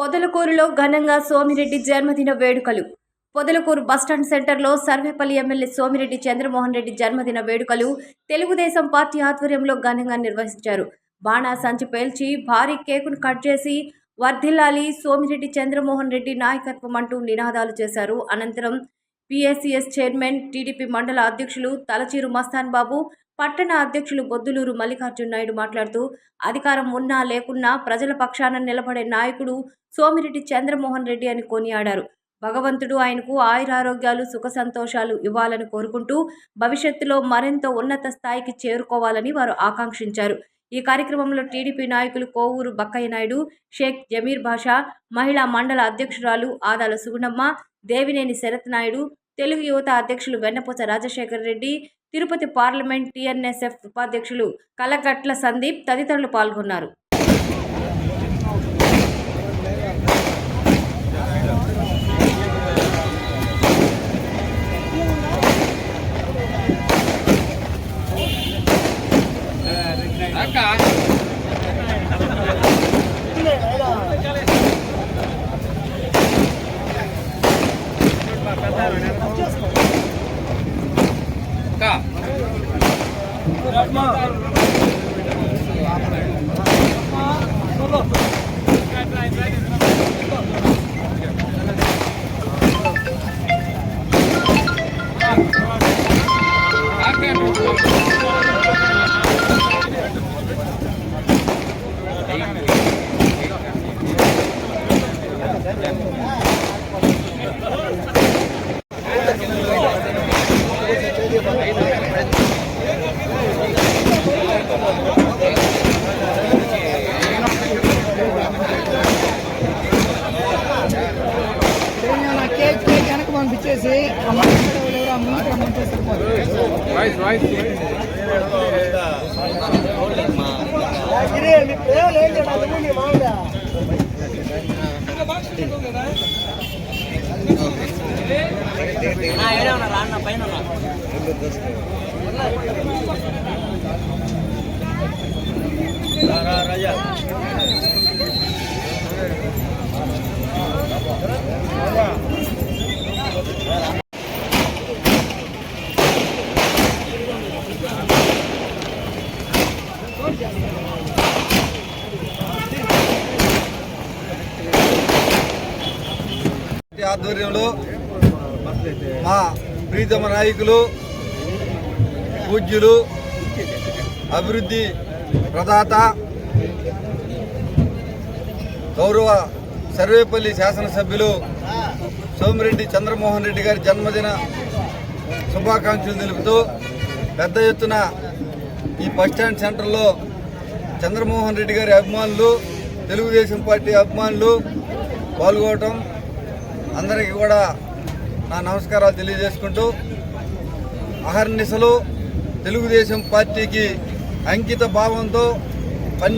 పొదలకూరులో ఘనంగా సోమిరెడ్డి జన్మదిన వేడుకలు. పొదలకూరు బస్టాండ్ సెంటర్లో సర్వేపల్లి ఎమ్మెల్యే సోమిరెడ్డి చంద్రమోహన్ రెడ్డి జన్మదిన వేడుకలు తెలుగుదేశం పార్టీ ఆధ్వర్యంలో ఘనంగా నిర్వహించారు. బాణా సంచి పేల్చి భారీ కేకును కట్ చేసి వర్ధిల్లాలి సోమిరెడ్డి చంద్రమోహన్ రెడ్డి నాయకత్వం అంటూ నినాదాలు చేశారు. అనంతరం పిఎస్సిఎస్ చైర్మన్, టీడీపీ మండల అధ్యక్షులు తలచీరు మస్తాన్ బాబు, పట్టణ అధ్యక్షులు బొద్దులూరు మల్లికార్జున నాయుడు మాట్లాడుతూ అధికారం ఉన్నా లేకున్నా ప్రజల పక్షాన నిలబడే నాయకుడు సోమిరెడ్డి చంద్రమోహన్ రెడ్డి అని కొనియాడారు. భగవంతుడు ఆయనకు ఆయురారోగ్యాలు, సుఖ సంతోషాలు ఇవ్వాలని కోరుకుంటూ భవిష్యత్తులో మరింత ఉన్నత స్థాయికి చేరుకోవాలని వారు ఆకాంక్షించారు. ఈ కార్యక్రమంలో టీడీపీ నాయకులు కోవూరు బక్కయ్య నాయుడు, షేక్ జమీర్ బాషా, మహిళా మండల అధ్యక్షురాలు ఆదాల సుగుణమ్మ, దేవినేని శరత్ నాయుడు, తెలుగు యువత అధ్యక్షులు వెన్నపూస రాజశేఖర్ రెడ్డి, తిరుపతి పార్లమెంట్ టీఎన్ఎస్ఎఫ్ ఉపాధ్యక్షులు కలగట్ల సందీప్ తదితరులు పాల్గొన్నారు. పంపించేసి రాన్న పైన రాజా ఆధ్వర్యంలో మా ప్రీతమ నాయకులు, పూజ్యులు, అభివృద్ధి ప్రదాత, గౌరవ సర్వేపల్లి శాసనసభ్యులు సోమిరెడ్డి చంద్రమోహన్ రెడ్డి గారి జన్మదిన శుభాకాంక్షలు తెలుపుతూ పెద్ద ఎత్తున ఈ బస్టాండ్ సెంటర్లో చంద్రమోహన్ రెడ్డి గారి అభిమానులు, తెలుగుదేశం పార్టీ అభిమానులు పాల్గొనడం అందరికీ కూడా నా నమస్కారాలు తెలియజేసుకుంటూ, అహర్నిశలు తెలుగుదేశం పార్టీకి అంకిత భావంతో